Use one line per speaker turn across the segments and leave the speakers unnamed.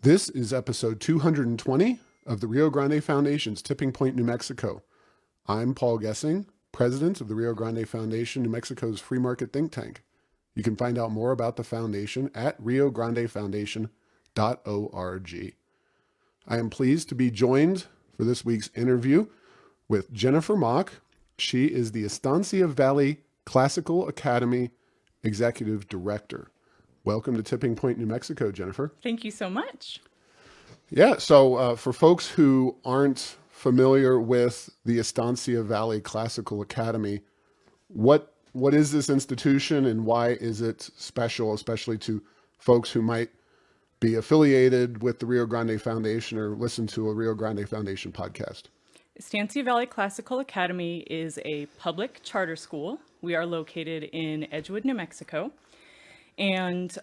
This is episode 220 of the Rio Grande Foundation's Tipping Point, New Mexico. I'm Paul Gessing, president of the Rio Grande Foundation, New Mexico's free market think tank. You can find out more about the foundation at riograndefoundation.org. I am pleased to be joined for this week's interview with Jennifer Mock. She is the Estancia Valley Classical Academy Executive Director. Welcome to Tipping Point, New Mexico, Jennifer.
Thank you so much.
Yeah, so for folks who aren't familiar with the Estancia Valley Classical Academy, what is this institution and why is it special, especially to folks who might be affiliated with the Rio Grande Foundation or listen to a Rio Grande Foundation podcast?
Estancia Valley Classical Academy is a public charter school. We are located in Edgewood, New Mexico. And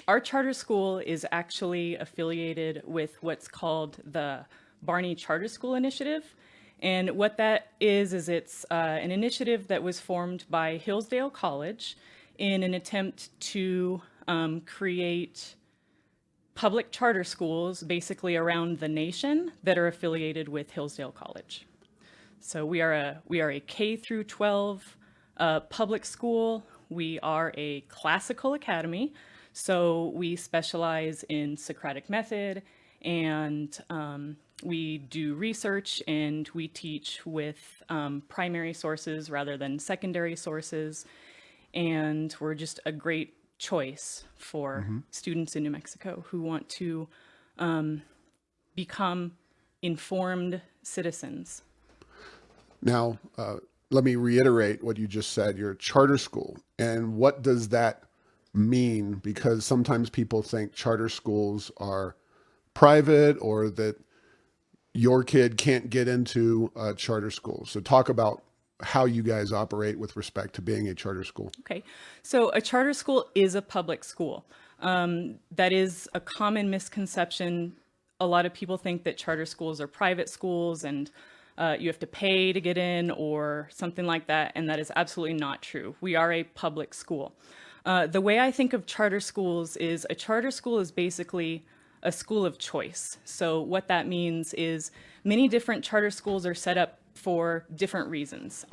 our charter school is actually affiliated with what's called the Barney Charter School Initiative. And what that is it's an initiative that was formed by Hillsdale College in an attempt to create public charter schools basically around the nation that are affiliated with Hillsdale College. So we are a K through 12 public school. We are a classical academy, so we specialize in Socratic method, and we do research, and we teach with primary sources rather than secondary sources, and we're just a great choice for students in New Mexico who want to become informed citizens.
Now, let me reiterate what you just said. You're a charter school. And what does that mean? Because sometimes people think charter schools are private or that your kid can't get into a charter school. So talk about how you guys operate with respect to being a charter school.
Okay, so a charter school is a public school. That is a common misconception. A lot of people think that charter schools are private schools and you have to pay to get in or something like that, and that is absolutely not true. We are a public school. The way I think of charter schools is a charter school is basically a school of choice. So what that means is many different charter schools are set up for different reasons.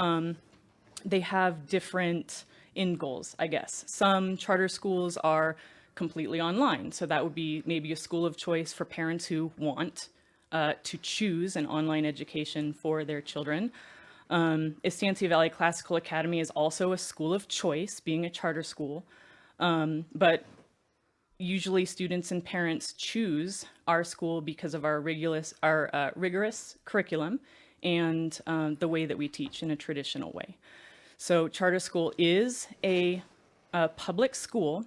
They have different end goals, I guess. Some charter schools are completely online, so that would be maybe a school of choice for parents who want to choose an online education for their children. Estancia Valley Classical Academy is also a school of choice, being a charter school. But usually students and parents choose our school because of our rigorous curriculum and the way that we teach in a traditional way. So charter school is a public school.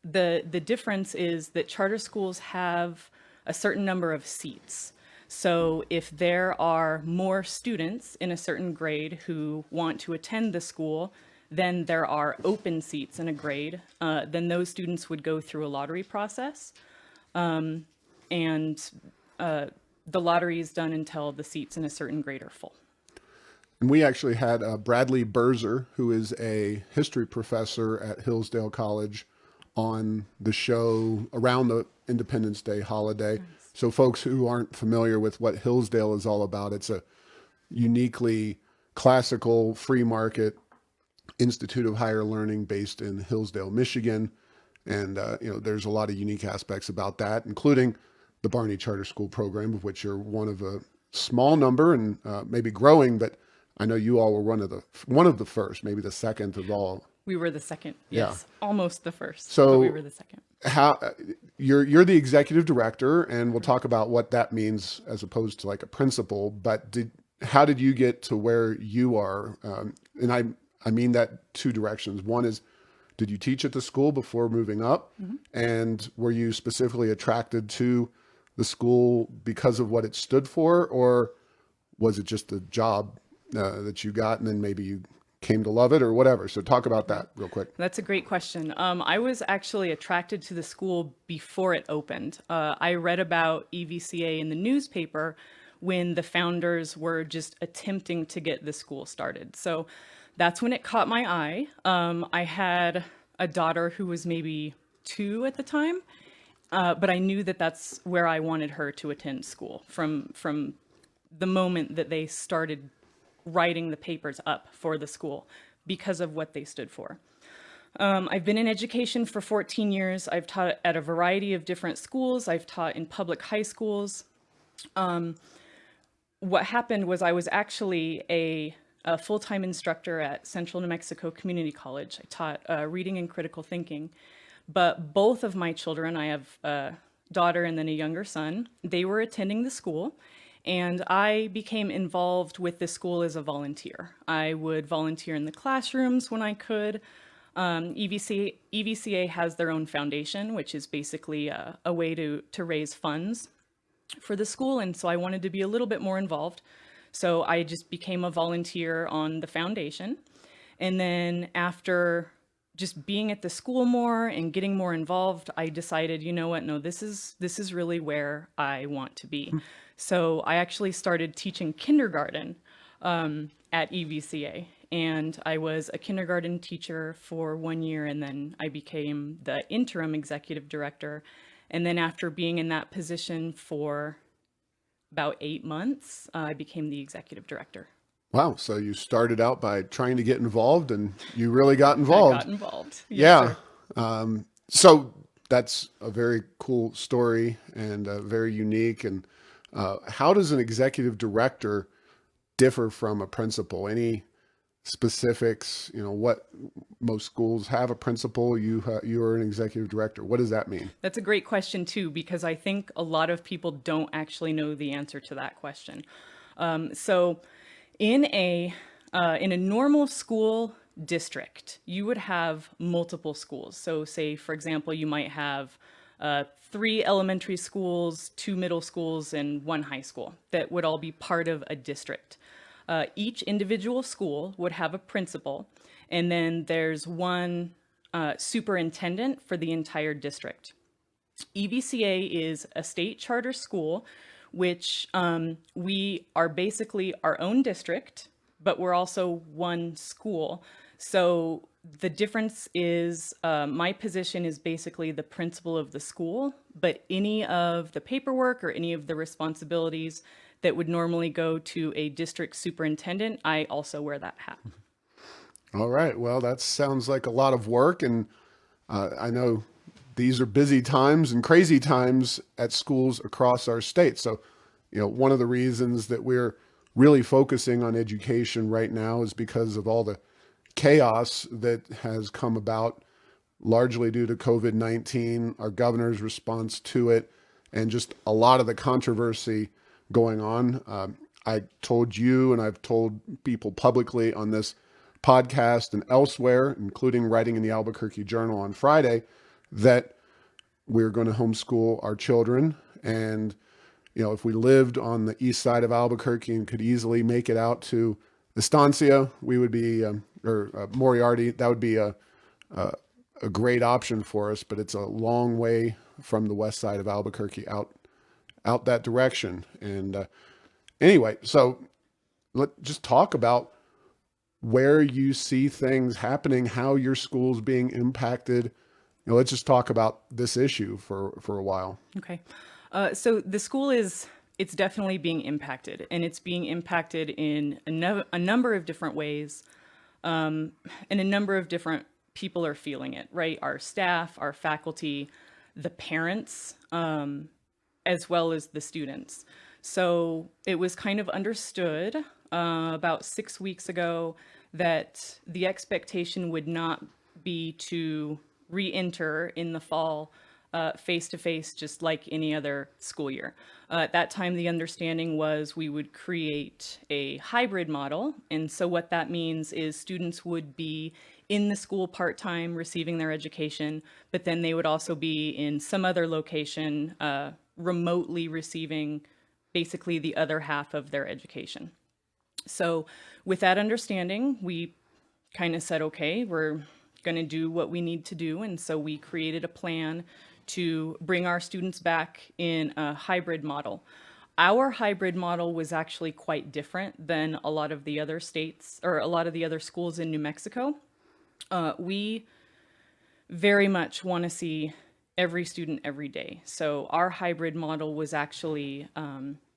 The difference is that charter schools have a certain number of seats. So if there are more students in a certain grade who want to attend the school, then there are open seats in a grade. Then those students would go through a lottery process. And the lottery is done until the seats in a certain grade are full.
And we actually had Bradley Berzer, who is a history professor at Hillsdale College, on the show around the Independence Day holiday. Nice. So folks who aren't familiar with what Hillsdale is all about, it's a uniquely classical free market institute of higher learning based in Hillsdale, Michigan. And, there's a lot of unique aspects about that, including the Barney Charter School program, of which you're one of a small number and maybe growing, but I know you all were one of the first, maybe the second of all.
We were the second. Yes, yeah. Almost the first.
So
but we were the second.
How you're the executive director, and we'll talk about what that means as opposed to like a principal. But how did you get to where you are? And I mean that two directions. One is, did you teach at the school before moving up? Mm-hmm. And were you specifically attracted to the school because of what it stood for, or was it just a job that you got and then maybe you came to love it or whatever? So talk about that real quick.
That's a great question. I was actually attracted to the school before it opened. I read about EVCA in the newspaper when the founders were just attempting to get the school started. So that's when it caught my eye. I had a daughter who was maybe 2 at the time, But I knew that that's where I wanted her to attend school from the moment that they started writing the papers up for the school because of what they stood for. I've been in education for 14 years. I've taught at a variety of different schools. I've taught in public high schools. What happened was I was actually a full-time instructor at Central New Mexico Community College. I taught reading and critical thinking. But both of my children, I have a daughter and then a younger son, they were attending the school. And I became involved with the school as a volunteer. I would volunteer in the classrooms when I could. EVCA has their own foundation, which is basically a way to raise funds for the school. And so I wanted to be a little bit more involved. So I just became a volunteer on the foundation. And then after just being at the school more and getting more involved, I decided, you know what, no, this is really where I want to be. So I actually started teaching kindergarten at EVCA. And I was a kindergarten teacher for 1 year, and then I became the interim executive director. And then after being in that position for about 8 months, I became the executive director.
Wow. So you started out by trying to get involved and you really got
I
involved.
got involved. Yes,
Yeah.
sir.
So that's a very cool story and very unique. And how does an executive director differ from a principal? Any specifics? You know, what most schools have a principal. You are an executive director. What does that mean?
That's a great question too, because I think a lot of people don't actually know the answer to that question. So in a normal school district, you would have multiple schools. So say, for example, you might have 3 elementary schools, 2 middle schools, and 1 high school that would all be part of a district. Each individual school would have a principal, and then there's one superintendent for the entire district. EVCA is a state charter school, which we are basically our own district, but we're also one school. So the difference is my position is basically the principal of the school, but any of the paperwork or any of the responsibilities that would normally go to a district superintendent, I also wear that hat.
All right. Well, that sounds like a lot of work. And I know these are busy times and crazy times at schools across our state. So, you know, one of the reasons that we're really focusing on education right now is because of all the chaos that has come about largely due to COVID-19, our governor's response to it, and just a lot of the controversy going on. I told you, and I've told people publicly on this podcast and elsewhere, including writing in the Albuquerque Journal on Friday, that we're going to homeschool our children. And, you know, if we lived on the east side of Albuquerque and could easily make it out to Estancia, we would be, or Moriarty, that would be a great option for us, but it's a long way from the west side of Albuquerque out that direction. And anyway, so let's just talk about where you see things happening, how your school's being impacted. You know, let's just talk about this issue for a while.
Okay. So the school it's definitely being impacted, and it's being impacted in a number of different ways, and a number of different people are feeling it, right? Our staff, our faculty, the parents, as well as the students. So it was kind of understood about 6 weeks ago that the expectation would not be to re-enter in the fall face-to-face, just like any other school year. At that time, the understanding was we would create a hybrid model. And so what that means is students would be in the school part-time receiving their education, but then they would also be in some other location remotely receiving basically the other half of their education. So with that understanding, we kind of said, okay, we're going to do what we need to do. And so we created a plan to bring our students back in a hybrid model. Our hybrid model was actually quite different than a lot of the other states or a lot of the other schools in New Mexico. We very much want to see every student every day. So our hybrid model was actually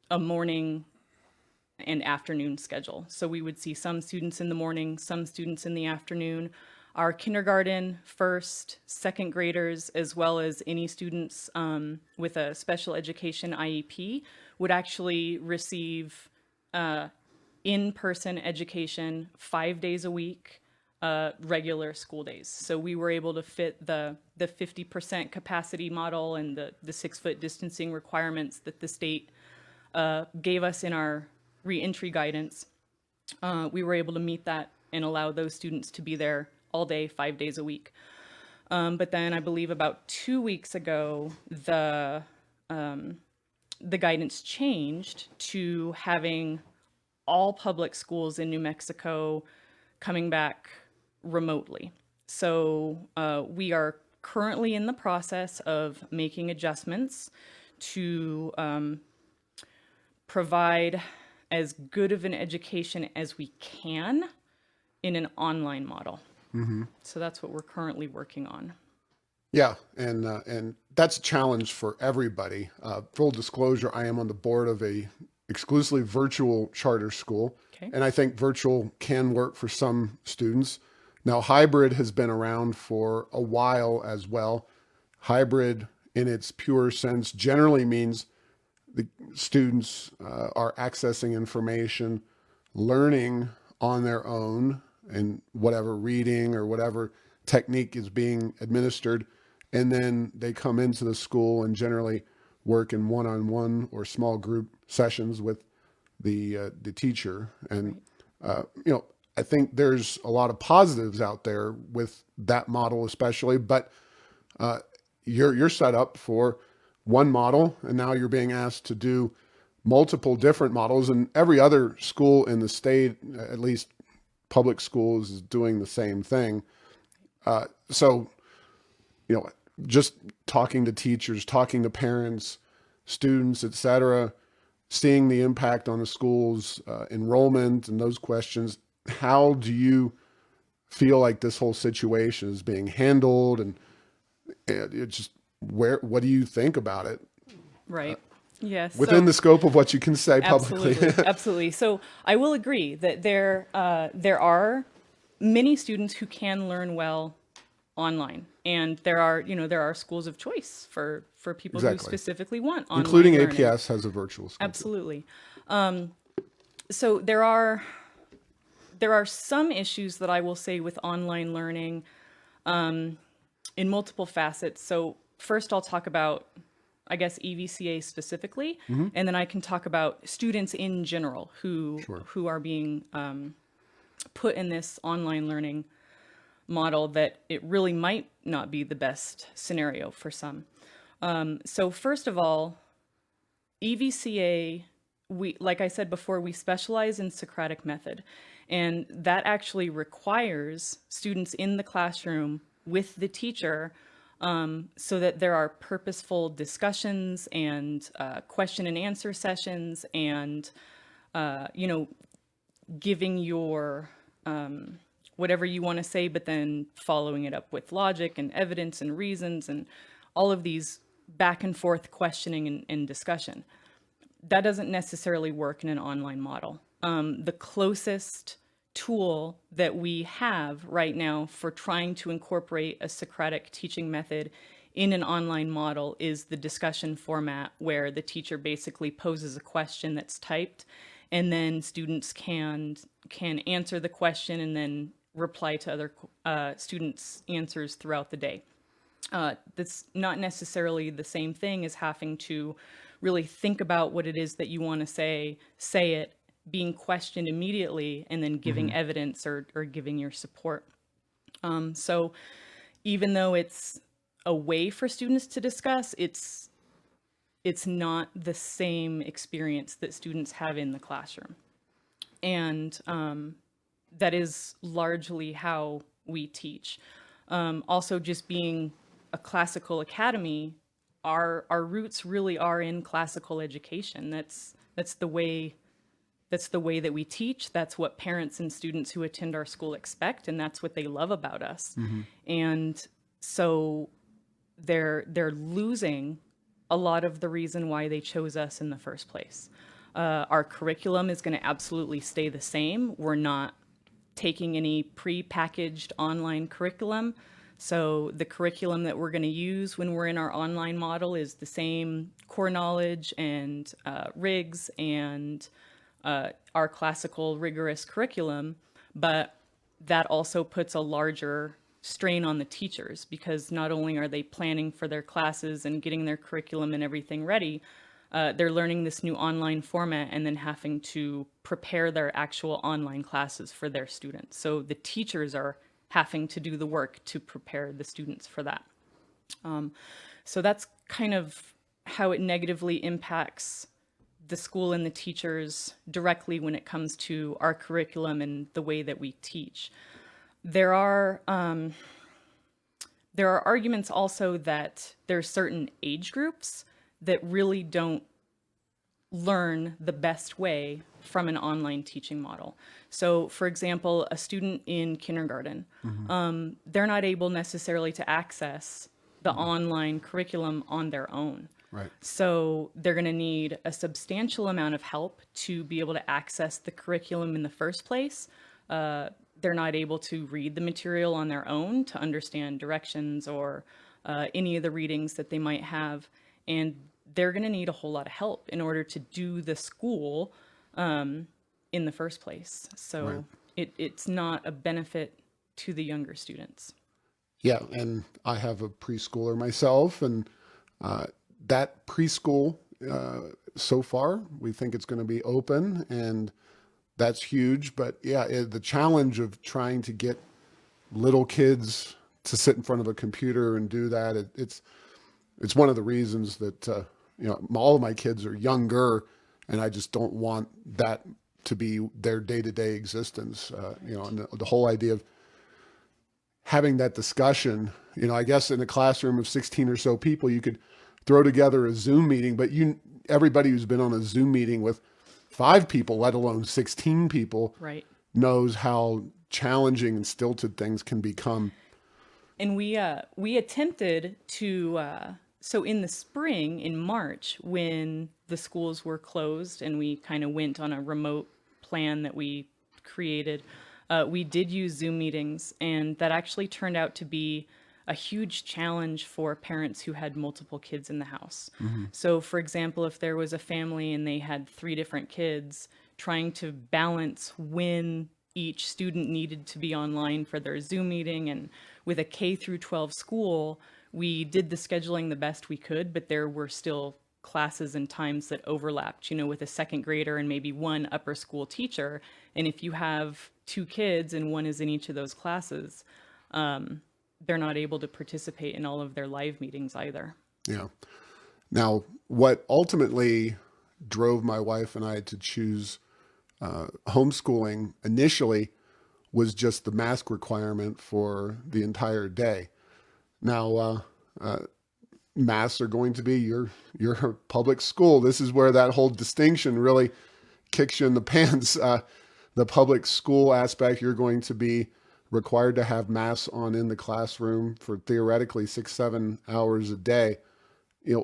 a morning and afternoon schedule. So we would see some students in the morning, some students in the afternoon. Our kindergarten, first, second graders, as well as any students with a special education IEP would actually receive in-person education 5 days a week, regular school days. So we were able to fit the 50% capacity model and the 6-foot distancing requirements that the state gave us in our reentry guidance. We were able to meet that and allow those students to be there all day, 5 days a week. But then I believe about 2 weeks ago, the guidance changed to having all public schools in New Mexico coming back remotely. So we are currently in the process of making adjustments to provide as good of an education as we can in an online model. So that's what we're currently working on.
Yeah, and that's a challenge for everybody. Full disclosure, I am on the board of a exclusively virtual charter school,
Okay.
and I think virtual can work for some students. Now, hybrid has been around for a while as well. Hybrid, in its pure sense, generally means the students are accessing information, learning on their own, and whatever reading or whatever technique is being administered, and then they come into the school and generally work in one-on-one or small group sessions with the teacher. And I think there's a lot of positives out there with that model, especially. But you're set up for one model, and now you're being asked to do multiple different models. And every other school in the state, at least public schools, is doing the same thing. So, just talking to teachers, talking to parents, students, et cetera, seeing the impact on the school's enrollment and those questions. How do you feel like this whole situation is being handled, and what do you think about it?
Right. Yes.
Within the scope of what you can say publicly.
Absolutely. Absolutely. So I will agree that there are many students who can learn well online, and there are schools of choice for people who
Exactly.
specifically want online
Including
learning.
APS has a virtual school.
Absolutely. So there are some issues that I will say with online learning in multiple facets. So first I'll talk about, I guess, EVCA specifically, and then I can talk about students in general who are being put in this online learning model that it really might not be the best scenario for some. So first of all, EVCA, like I said before, we specialize in Socratic method, and that actually requires students in the classroom with the teacher so that there are purposeful discussions and question and answer sessions, and giving your whatever you want to say, but then following it up with logic and evidence and reasons and all of these back and forth questioning and discussion. That doesn't necessarily work in an online model. The closest tool that we have right now for trying to incorporate a Socratic teaching method in an online model is the discussion format, where the teacher basically poses a question that's typed, and then students can answer the question and then reply to other students' answers throughout the day. That's not necessarily the same thing as having to really think about what it is that you want to say it, being questioned immediately, and then giving evidence or giving your support. So even though it's a way for students to discuss, it's not the same experience that students have in the classroom. And that is largely how we teach. Also, just being a classical academy, our roots really are in classical education. That's the way that we teach. That's what parents and students who attend our school expect, and that's what they love about us. And so they're losing a lot of the reason why they chose us in the first place. Our curriculum is going to absolutely stay the same. We're not taking any pre-packaged online curriculum. So the curriculum that we're going to use when we're in our online model is the same core knowledge and rigs and our classical rigorous curriculum, but that also puts a larger strain on the teachers because not only are they planning for their classes and getting their curriculum and everything ready, they're learning this new online format and then having to prepare their actual online classes for their students. So the teachers are having to do the work to prepare the students for that. So that's kind of how it negatively impacts the school and the teachers directly when it comes to our curriculum and the way that we teach. There are arguments also that there are certain age groups that really don't learn the best way from an online teaching model. So, for example, a student in kindergarten, they're not able necessarily to access the online curriculum on their own.
Right.
So they're going to need a substantial amount of help to be able to access the curriculum in the first place. They're not able to read the material on their own to understand directions or any of the readings that they might have. And they're going to need a whole lot of help in order to do the school in the first place. So it's not a benefit to the younger students.
Yeah, and I have a preschooler myself, and that preschool, so far, we think it's going to be open, and that's huge. But yeah, the challenge of trying to get little kids to sit in front of a computer and do that, it's one of the reasons that all of my kids are younger, and I just don't want that to be their day-to-day existence. And the whole idea of having that discussion, I guess in a classroom of 16 or so people, you could throw together a Zoom meeting, but everybody who's been on a Zoom meeting with 5 people, let alone 16 people,
Right.
knows how challenging and stilted things can become.
And we attempted to, so in the spring, in March, when the schools were closed and we kind of went on a remote plan that we created, we did use Zoom meetings, and that actually turned out to be a huge challenge for parents who had multiple kids in the house. So for example, if there was a family and they had 3 different kids, trying to balance when each student needed to be online for their Zoom meeting, and with a K through 12 school, we did the scheduling the best we could, but there were still classes and times that overlapped, with a second grader and maybe one upper school teacher. And if you have 2 kids and one is in each of those classes, they're not able to participate in all of their live meetings either.
Yeah. Now, what ultimately drove my wife and I to choose homeschooling initially was just the mask requirement for the entire day. Now, masks are going to be your public school. This is where that whole distinction really kicks you in the pants. The public school aspect, you're going to be required to have masks on in the classroom for theoretically 6-7 hours a day.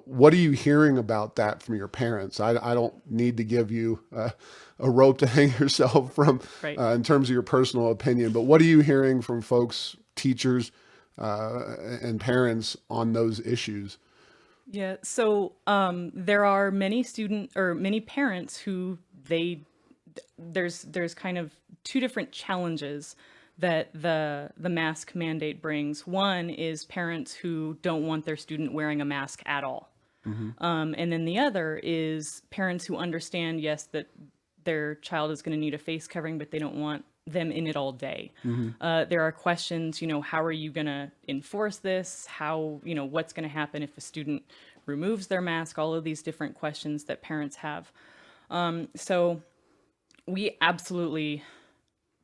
What are you hearing about that from your parents? I don't need to give you a rope to hang yourself from
Right.
In terms of your personal opinion, but what are you hearing from folks, teachers, and parents on those issues?
Yeah, so there are many many parents who there's kind of 2 different challenges that the mask mandate brings. One is parents who don't want their student wearing a mask at all. And then the other is parents who understand, yes, that their child is going to need a face covering, but they don't want them in it all day. There are questions, how are you going to enforce this? How, what's going to happen if a student removes their mask? All of these different questions that parents have. So we absolutely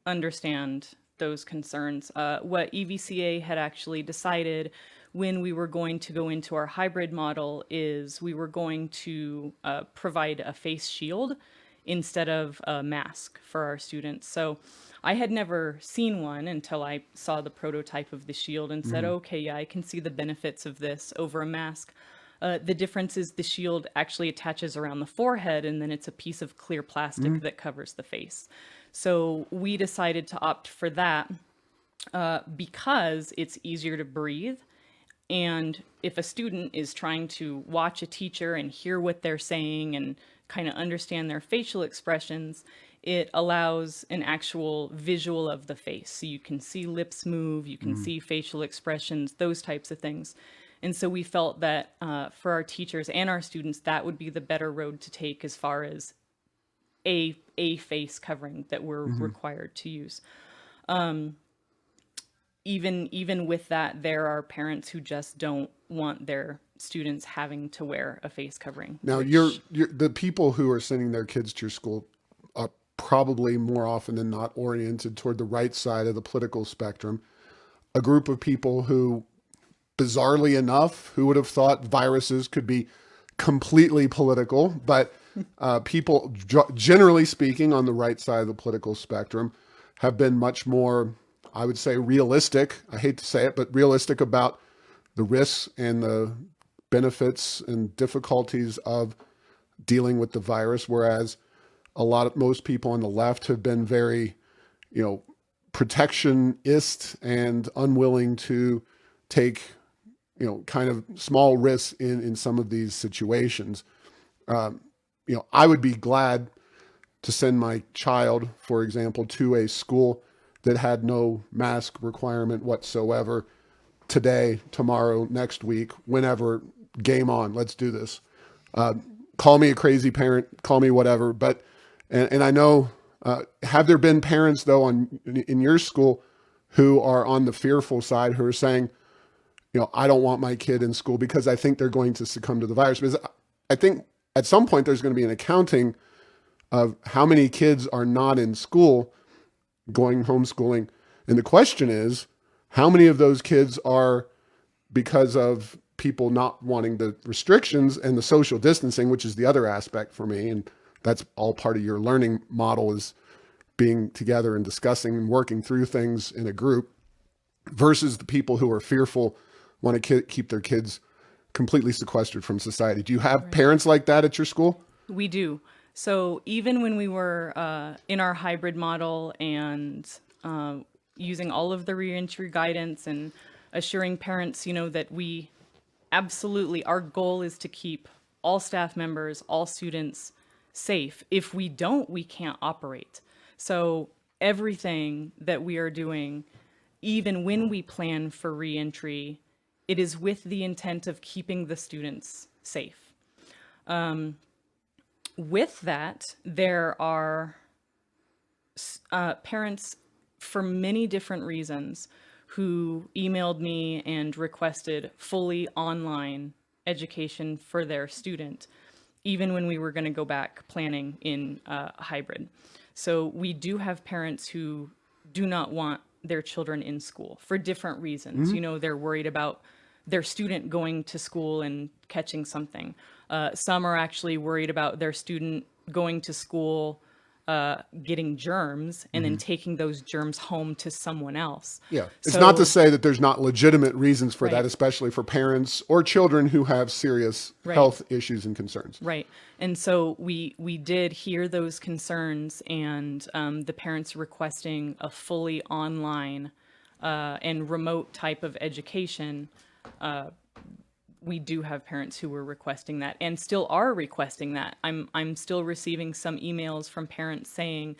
understand those concerns. What EVCA had actually decided when we were going to go into our hybrid model is we were going to provide a face shield instead of a mask for our students. So I had never seen one until I saw the prototype of the shield and said, okay, yeah, I can see the benefits of this over a mask. The difference is the shield actually attaches around the forehead, and then it's a piece of clear plastic that covers the face. So we decided to opt for that because it's easier to breathe. And if a student is trying to watch a teacher and hear what they're saying and kind of understand their facial expressions, it allows an actual visual of the face. So you can see lips move, you can see facial expressions, those types of things. And so we felt that for our teachers and our students, that would be the better road to take as far as a face covering that we're required to use. Even with that, there are parents who just don't want their students having to wear a face covering.
Now,
which-
you're the people who are sending their kids to your school are probably more often than not oriented toward the right side of the political spectrum. A group of people who, bizarrely enough, who would have thought viruses could be completely political, but people, generally speaking, on the right side of the political spectrum have been much more, I would say, realistic. I hate to say it, but realistic about the risks and the benefits and difficulties of dealing with the virus. Whereas most people on the left have been very, protectionist and unwilling to take, kind of small risks in some of these situations. I would be glad to send my child, for example, to a school that had no mask requirement whatsoever today, tomorrow, next week, whenever. Game on. Let's do this. Call me a crazy parent, call me whatever. But, and I know, have there been parents though in your school who are on the fearful side, who are saying, I don't want my kid in school because I think they're going to succumb to the virus? Because I think at some point there's going to be an accounting of how many kids are not in school going homeschooling. And the question is, how many of those kids are because of people not wanting the restrictions and the social distancing, which is the other aspect for me. And that's all part of your learning model, is being together and discussing and working through things in a group, versus the people who are fearful, want to keep their kids completely sequestered from society. Do you have parents like that at your school?
We do. So even when we were in our hybrid model and using all of the reentry guidance and assuring parents, that we absolutely, our goal is to keep all staff members, all students safe. If we don't, we can't operate. So everything that we are doing, even when we plan for reentry, it is with the intent of keeping the students safe. With that, there are parents, for many different reasons, who emailed me and requested fully online education for their student, even when we were going to go back planning in hybrid. So we do have parents who do not want their children in school for different reasons. They're worried about their student going to school and catching something. Some are actually worried about their student going to school, getting germs, and then taking those germs home to someone else.
Yeah. It's
So-
not to say that there's not legitimate reasons for that,
Right.
especially for parents or children who have serious
Right.
health issues and concerns.
Right. And so we did hear those concerns, and the parents requesting a fully online and remote type of education. We do have parents who were requesting that and still are requesting that. I'm still receiving some emails from parents saying,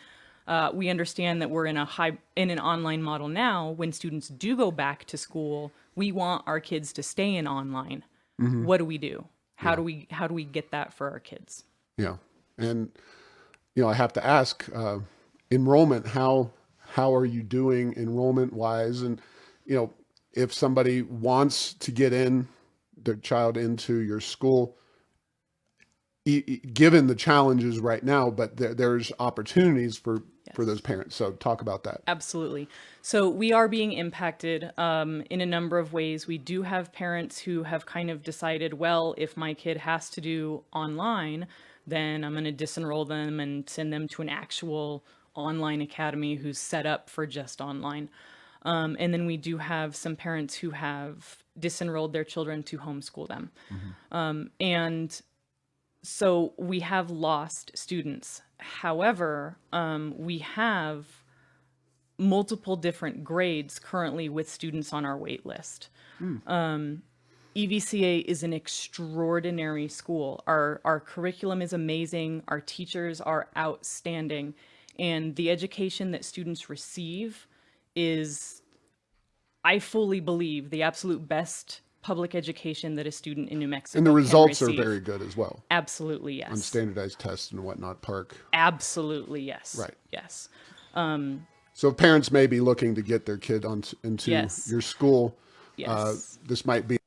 we understand that we're in an online model now. When students do go back to school, we want our kids to stay in online. What do we do? How do we get that for our kids?
Yeah. And, I have to ask, enrollment, how are you doing enrollment wise? And, if somebody wants to get their child into your school, given the challenges right now, but there's opportunities for those parents. So talk about that.
Absolutely. So we are being impacted in a number of ways. We do have parents who have kind of decided, well, if my kid has to do online, then I'm going to disenroll them and send them to an actual online academy who's set up for just online. And then we do have some parents who have disenrolled their children to homeschool them. And so we have lost students. However, we have multiple different grades currently with students on our wait list. EVCA is an extraordinary school. Our curriculum is amazing. Our teachers are outstanding. And the education that students receive is, I fully believe, the absolute best public education that a student in New Mexico
And the
can
results are
receive.
very good as well
Absolutely,
on
yes.
standardized tests and whatnot, Park.
Absolutely, yes.
Right.
Yes.
So parents may be looking to get their kid into
Yes.
your school.
Yes.
This might be.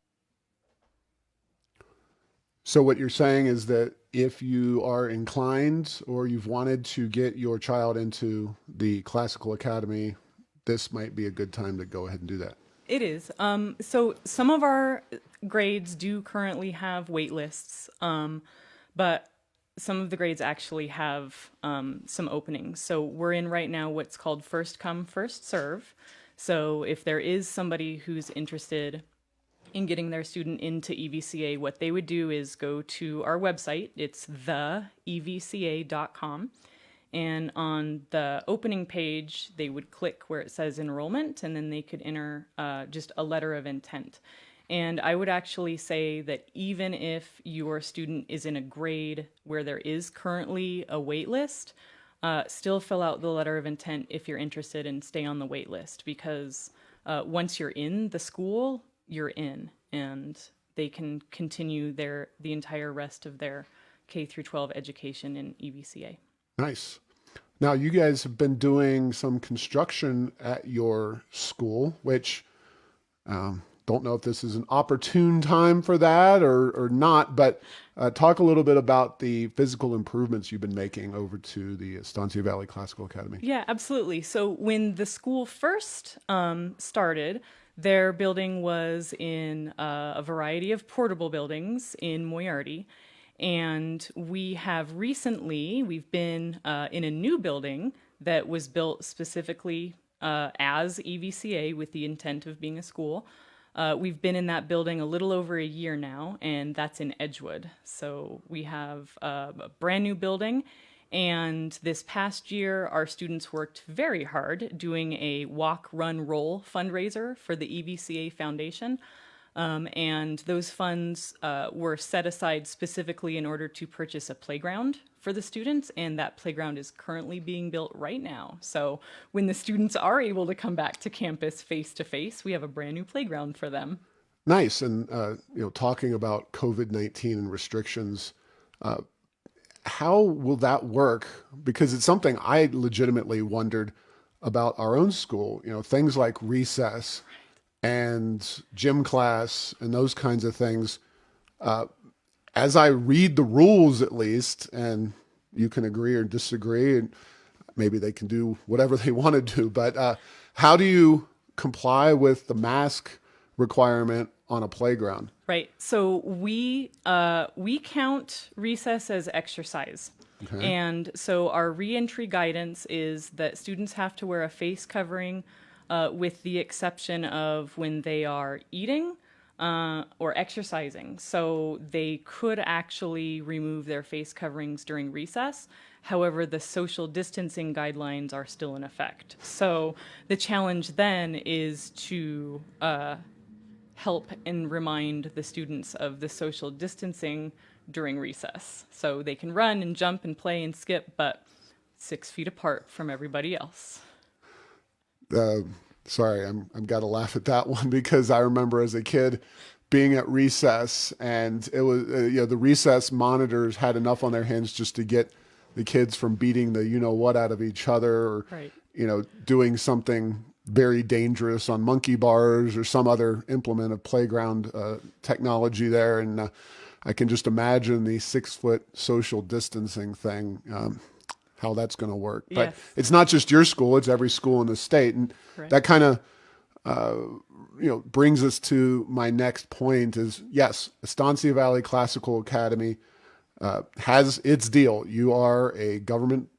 So what you're saying is that if you are inclined or you've wanted to get your child into the classical academy, this might be a good time to go ahead and do that.
It is. So some of our grades do currently have wait lists, but some of the grades actually have some openings. So we're in right now what's called first come, first serve. So if there is somebody who's interested in getting their student into EVCA, what they would do is go to our website. It's theevca.com. And on the opening page, they would click where it says enrollment, and then they could enter just a letter of intent. And I would actually say that even if your student is in a grade where there is currently a wait list, still fill out the letter of intent if you're interested and stay on the wait list, because once you're in the school, you're in, and they can continue the entire rest of their K through 12 education in EVCA.
Nice. Now, you guys have been doing some construction at your school, which don't know if this is an opportune time for that or not, but talk a little bit about the physical improvements you've been making over to the Estancia Valley Classical Academy.
Yeah, absolutely. So when the school first started, their building was in a variety of portable buildings in Moriarty. And we've been in a new building that was built specifically as EVCA with the intent of being a school. We've been in that building a little over a year now, and that's in Edgewood. So we have a brand new building. And this past year, our students worked very hard doing a walk, run, roll fundraiser for the EVCA Foundation. And those funds were set aside specifically in order to purchase a playground for the students, and that playground is currently being built right now. So when the students are able to come back to campus face to face, we have a brand new playground for them.
Nice. And, talking about COVID-19 and restrictions, how will that work? Because it's something I legitimately wondered about our own school, things like recess and gym class and those kinds of things. As I read the rules, at least, and you can agree or disagree, and maybe they can do whatever they want to do, but how do you comply with the mask requirement on a playground?
Right. So we count recess as exercise. Okay. And so our reentry guidance is that students have to wear a face covering with the exception of when they are eating or exercising. So they could actually remove their face coverings during recess. However, the social distancing guidelines are still in effect. So the challenge then is to help and remind the students of the social distancing during recess. So they can run and jump and play and skip, but 6 feet apart from everybody else.
Sorry, I'm got to laugh at that one because I remember as a kid being at recess, and it was the recess monitors had enough on their hands just to get the kids from beating the what out of each other, or
right.
Doing something very dangerous on monkey bars or some other implement of playground technology there, and I can just imagine the 6-foot social distancing thing. How that's going to work. But
yes.
It's not just your school, it's every school in the state. And right. That kind of, brings us to my next point is, yes, Estancia Valley Classical Academy has its deal. You are a government,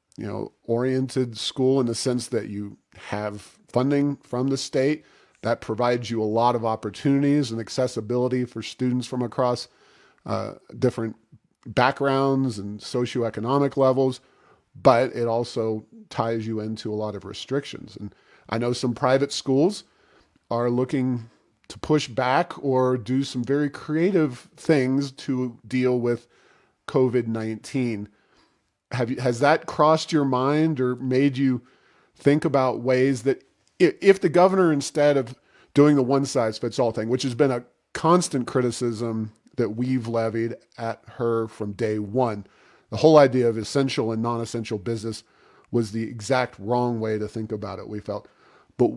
oriented school in the sense that you have funding from the state that provides you a lot of opportunities and accessibility for students from across different backgrounds and socioeconomic levels, but it also ties you into a lot of restrictions. And I know some private schools are looking to push back or do some very creative things to deal with COVID-19. Has that crossed your mind or made you think about ways that if the governor, instead of doing the one size fits all thing, which has been a constant criticism that we've levied at her from day one, the whole idea of essential and non-essential business was the exact wrong way to think about it, we felt. But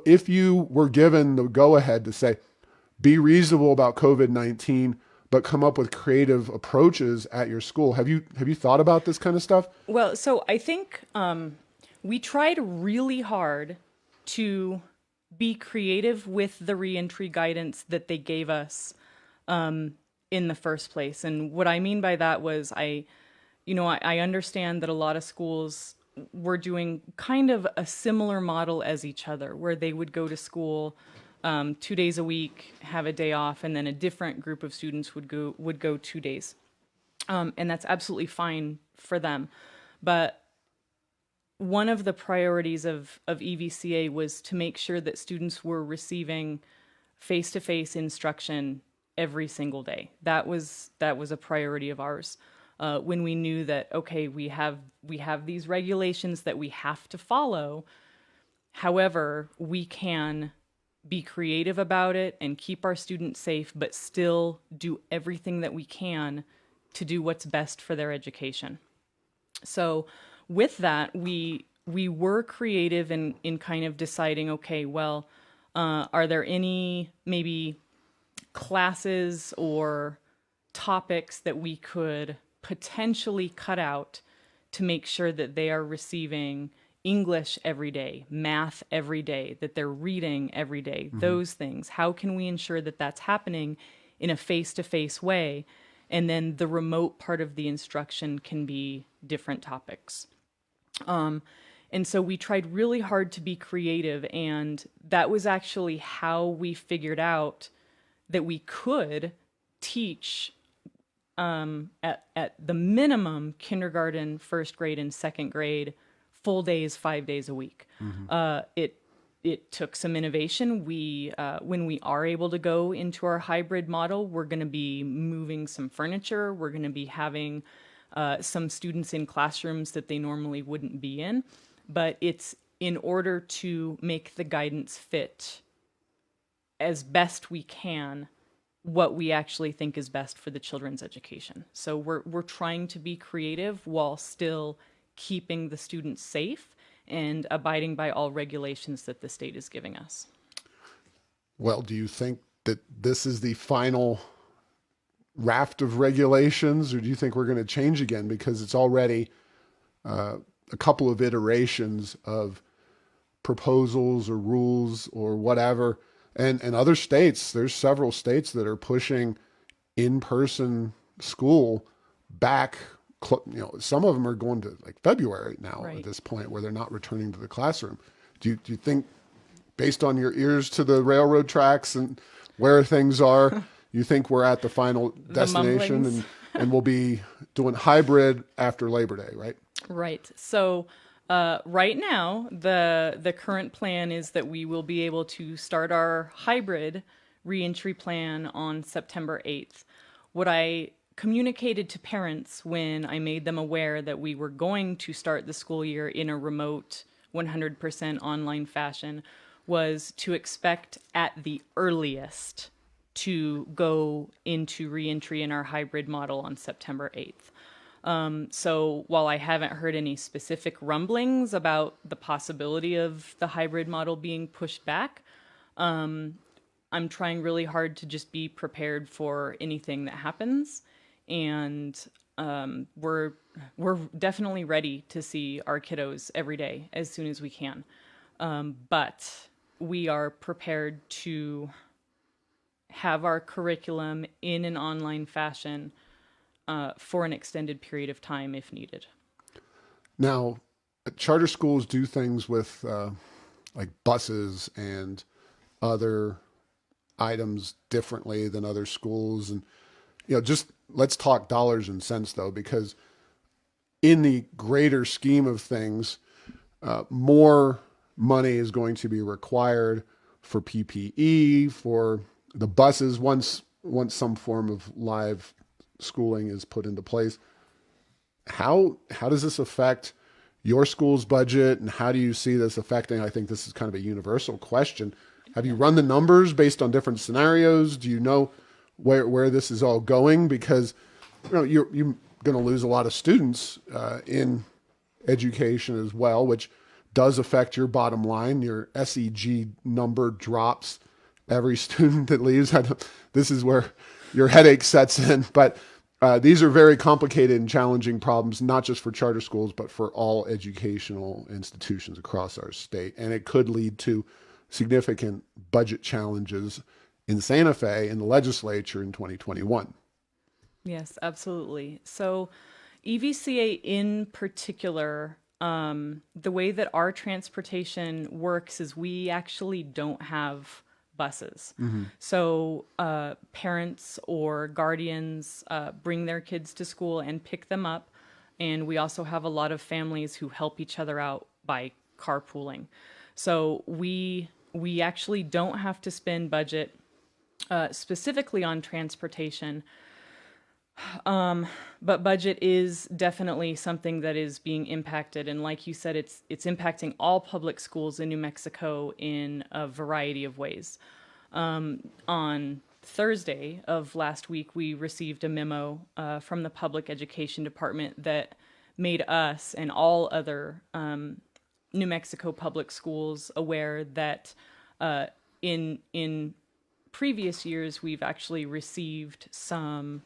if you were given the go-ahead to say, be reasonable about COVID-19, but come up with creative approaches at your school, have you thought about this kind of stuff?
Well, so I think we tried really hard to be creative with the reentry guidance that they gave us in the first place. And what I mean by that was I understand that a lot of schools were doing kind of a similar model as each other, where they would go to school 2 days a week, have a day off, and then a different group of students would go 2 days. And that's absolutely fine for them. But one of the priorities of EVCA was to make sure that students were receiving face-to-face instruction every single day. That was a priority of ours. When we knew that, okay, we have these regulations that we have to follow. However, we can be creative about it and keep our students safe, but still do everything that we can to do what's best for their education. So with that, we were creative in kind of deciding, okay, well, are there any maybe classes or topics that we could potentially cut out to make sure that they are receiving English every day, math every day, that they're reading every day, those things. How can we ensure that that's happening in a face-to-face way? And then the remote part of the instruction can be different topics. And so we tried really hard to be creative, and that was actually how we figured out that we could teach at the minimum kindergarten, first grade, and second grade full days, 5 days a week. It took some innovation. When we are able to go into our hybrid model, we're going to be moving some furniture. We're going to be having some students in classrooms that they normally wouldn't be in. But it's in order to make the guidance fit as best we can what we actually think is best for the children's education. So we're trying to be creative while still keeping the students safe and abiding by all regulations that the state is giving us.
Well, do you think that this is the final raft of regulations, or do you think we're going to change again? Because it's already a couple of iterations of proposals or rules or whatever. And other states, there's several states that are pushing in-person school back. Some of them are going to like February now at this point, where they're not returning to the classroom. Do you think, based on your ears to the railroad tracks and where things are, you think we're at the final destination and we'll be doing hybrid after Labor Day, right?
Right. So right now, the current plan is that we will be able to start our hybrid reentry plan on September 8th. What I communicated to parents when I made them aware that we were going to start the school year in a remote 100% online fashion was to expect at the earliest to go into reentry in our hybrid model on September 8th. So while I haven't heard any specific rumblings about the possibility of the hybrid model being pushed back, I'm trying really hard to just be prepared for anything that happens. And we're definitely ready to see our kiddos every day as soon as we can. But we are prepared to have our curriculum in an online fashion for an extended period of time if needed.
Now, charter schools do things with like buses and other items differently than other schools. And, just let's talk dollars and cents though, because in the greater scheme of things, more money is going to be required for PPE, for the buses once some form of live schooling is put into place. How does this affect your school's budget, and how do you see this affecting? I think this is kind of a universal question. Have you run the numbers based on different scenarios? Do you know where this is all going? Because you're going to lose a lot of students in education as well, which does affect your bottom line. Your SEG number drops every student that leaves. This is where your headache sets in. But these are very complicated and challenging problems, not just for charter schools, but for all educational institutions across our state. And it could lead to significant budget challenges in Santa Fe in the legislature in 2021.
Yes, absolutely. So EVCA in particular, the way that our transportation works is we actually don't have buses. So parents or guardians bring their kids to school and pick them up. And we also have a lot of families who help each other out by carpooling. So we actually don't have to spend budget specifically on transportation. But budget is definitely something that is being impacted. And like you said, it's impacting all public schools in New Mexico in a variety of ways. On Thursday of last week, we received a memo from the Public Education Department that made us and all other New Mexico public schools aware that in previous years, we've actually received some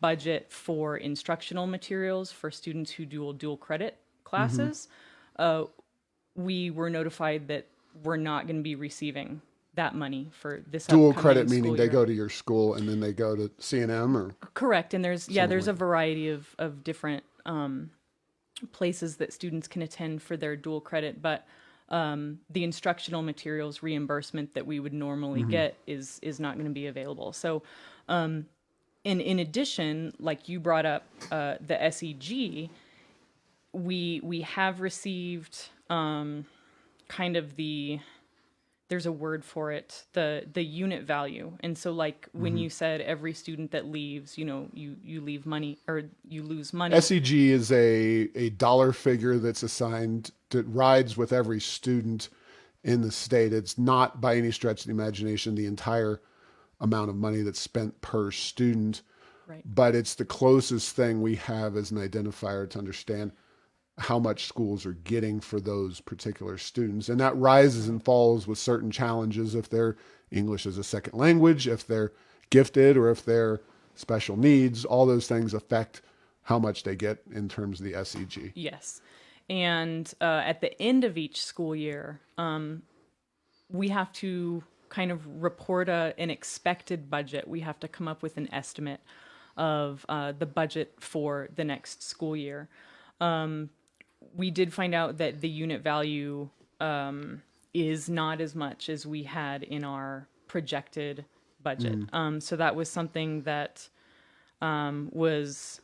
budget for instructional materials for students who do dual credit classes. We were notified that we're not going to be receiving that money for this
Dual
upcoming
credit
school
meaning
year.
they go to your school and then they go to C&M or
Correct, and there's a variety of different places that students can attend for their dual credit, but the instructional materials reimbursement that we would normally get is not going to be available. So in addition, like you brought up the SEG, we have received kind of there's a word for it, the unit value. And so like when you said every student that leaves, you leave money or you lose money.
SEG is a dollar figure that's assigned that rides with every student in the state. It's not by any stretch of the imagination the entire amount of money that's spent per student,
Right.
but it's the closest thing we have as an identifier to understand how much schools are getting for those particular students. And that rises and falls with certain challenges if they're English as a second language, if they're gifted, or if they're special needs. All those things affect how much they get in terms of the SEG.
Yes. And at the end of each school year, we have to kind of report an expected budget. We have to come up with an estimate of the budget for the next school year. We did find out that the unit value is not as much as we had in our projected budget. So that was something that was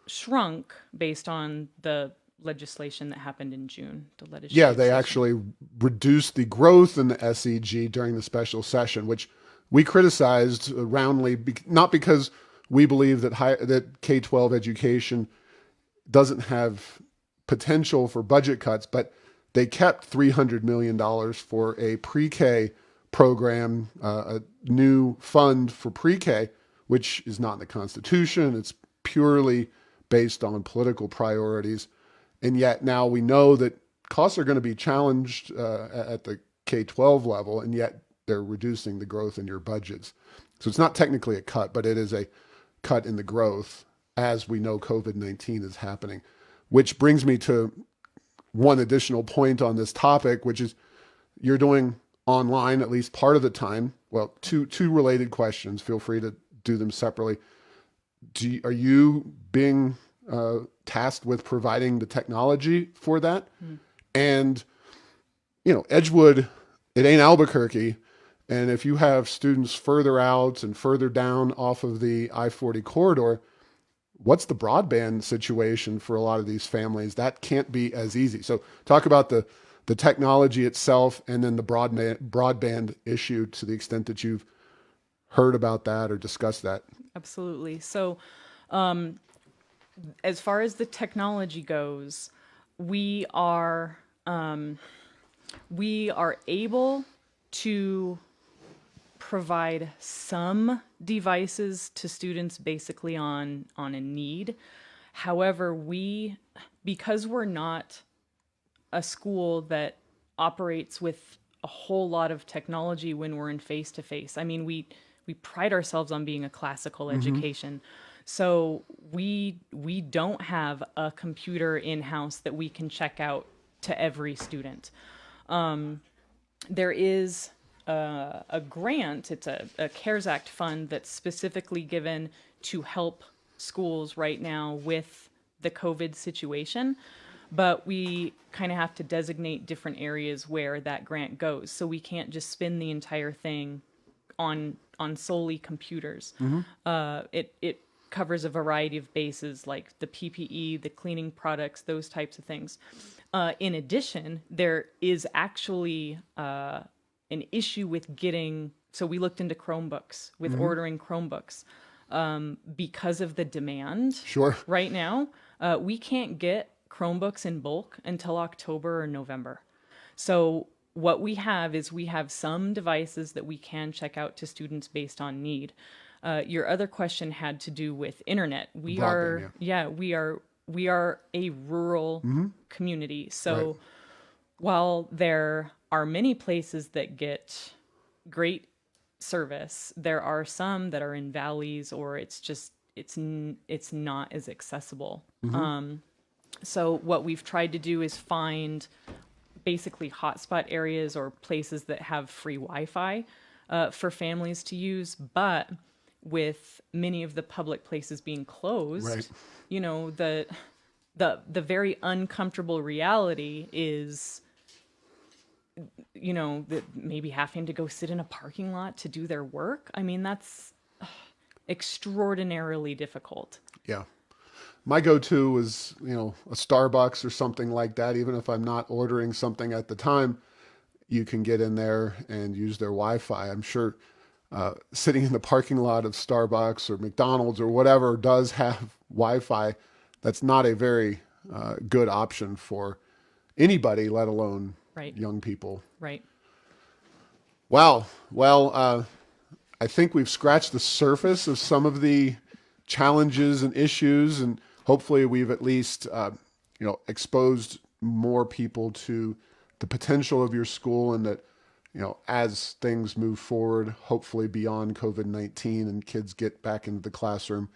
shrunk based on the legislation that happened in June.
Yeah, they actually reduced the growth in the SEG during the special session, which we criticized roundly, not because we believe that K-12 education doesn't have potential for budget cuts, but they kept $300 million for a pre-K program, a new fund for pre-K, which is not in the Constitution. It's purely based on political priorities. And yet now we know that costs are going to be challenged at the K-12 level, and yet they're reducing the growth in your budgets. So it's not technically a cut, but it is a cut in the growth as we know COVID-19 is happening. Which brings me to one additional point on this topic, which is you're doing online at least part of the time. Well, two related questions. Feel free to do them separately. Are you being tasked with providing the technology for that? And, Edgewood, it ain't Albuquerque. And if you have students further out and further down off of the I-40 corridor, what's the broadband situation for a lot of these families? That can't be as easy. So talk about the technology itself and then the broadband issue to the extent that you've heard about that or discussed that.
Absolutely. So, as far as the technology goes, we are able to provide some devices to students basically on a need. However, because we're not a school that operates with a whole lot of technology when we're in face-to-face. I mean, we pride ourselves on being a classical education. So we don't have a computer in-house that we can check out to every student. There is a grant, it's a CARES Act fund that's specifically given to help schools right now with the COVID situation. But we kind of have to designate different areas where that grant goes. So we can't just spend the entire thing on solely computers. It covers a variety of bases like the PPE, the cleaning products, those types of things. In addition, there is actually an issue with so we looked into Chromebooks, with ordering Chromebooks. Because of the demand
Sure.
right now, we can't get Chromebooks in bulk until October or November. So what we have is some devices that we can check out to students based on need. Your other question had to do with internet. We are a rural community. So while there are many places that get great service, there are some that are in valleys or it's not as accessible. So what we've tried to do is find basically hotspot areas or places that have free Wi-Fi for families to use, but with many of the public places being closed, the very uncomfortable reality is, that maybe having to go sit in a parking lot to do their work. I mean, that's extraordinarily difficult.
Yeah. My go-to was, a Starbucks or something like that. Even if I'm not ordering something at the time, you can get in there and use their Wi-Fi. I'm sure sitting in the parking lot of Starbucks or McDonald's or whatever does have Wi-Fi. That's not a very good option for anybody, let alone young people.
Right.
Wow. Well, I think we've scratched the surface of some of the challenges and issues, and hopefully we've at least, exposed more people to the potential of your school, and that, as things move forward, hopefully beyond COVID-19 and kids get back into the classroom,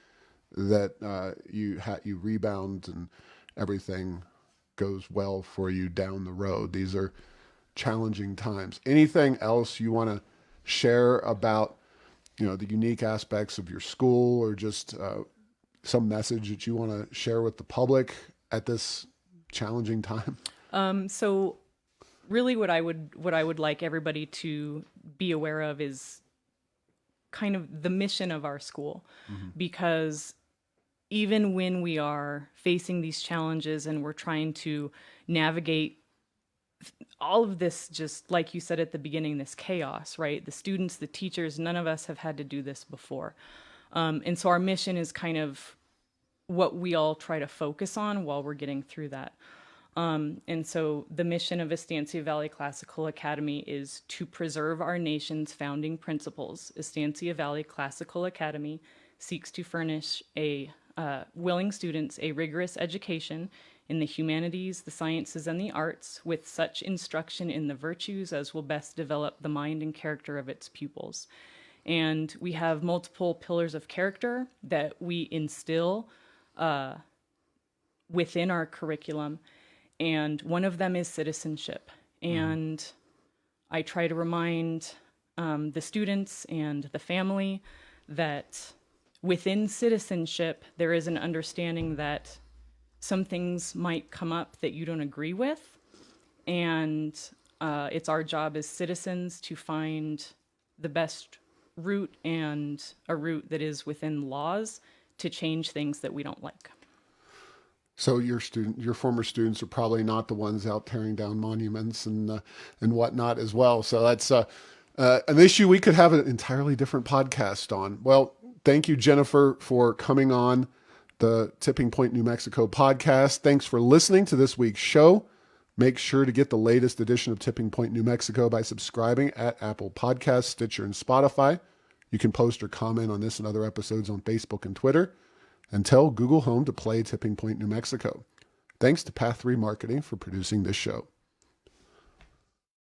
that you rebound and everything goes well for you down the road. These are challenging times. Anything else you want to share about, the unique aspects of your school, or just some message that you want to share with the public at this challenging time?
So really what I would like everybody to be aware of is kind of the mission of our school, because even when we are facing these challenges and we're trying to navigate all of this, just like you said at the beginning, this chaos, right? The students, the teachers, none of us have had to do this before. And so our mission is kind of what we all try to focus on while we're getting through that. And so the mission of Estancia Valley Classical Academy is to preserve our nation's founding principles. Estancia Valley Classical Academy seeks to furnish willing students a rigorous education in the humanities, the sciences, and the arts, with such instruction in the virtues as will best develop the mind and character of its pupils. And we have multiple pillars of character that we instill within our curriculum, and one of them is citizenship. And I try to remind the students and the family that within citizenship, there is an understanding that some things might come up that you don't agree with. And it's our job as citizens to find the best route, and a route that is within laws to change things that we don't like.
So your former students are probably not the ones out tearing down monuments and whatnot as well. So that's an issue we could have an entirely different podcast on. Well, thank you, Jennifer, for coming on the Tipping Point, New Mexico podcast. Thanks for listening to this week's show. Make sure to get the latest edition of Tipping Point, New Mexico by subscribing at Apple Podcasts, Stitcher, and Spotify. You can post or comment on this and other episodes on Facebook and Twitter. And tell Google Home to play Tipping Point, New Mexico. Thanks to Path 3 Marketing for producing this show.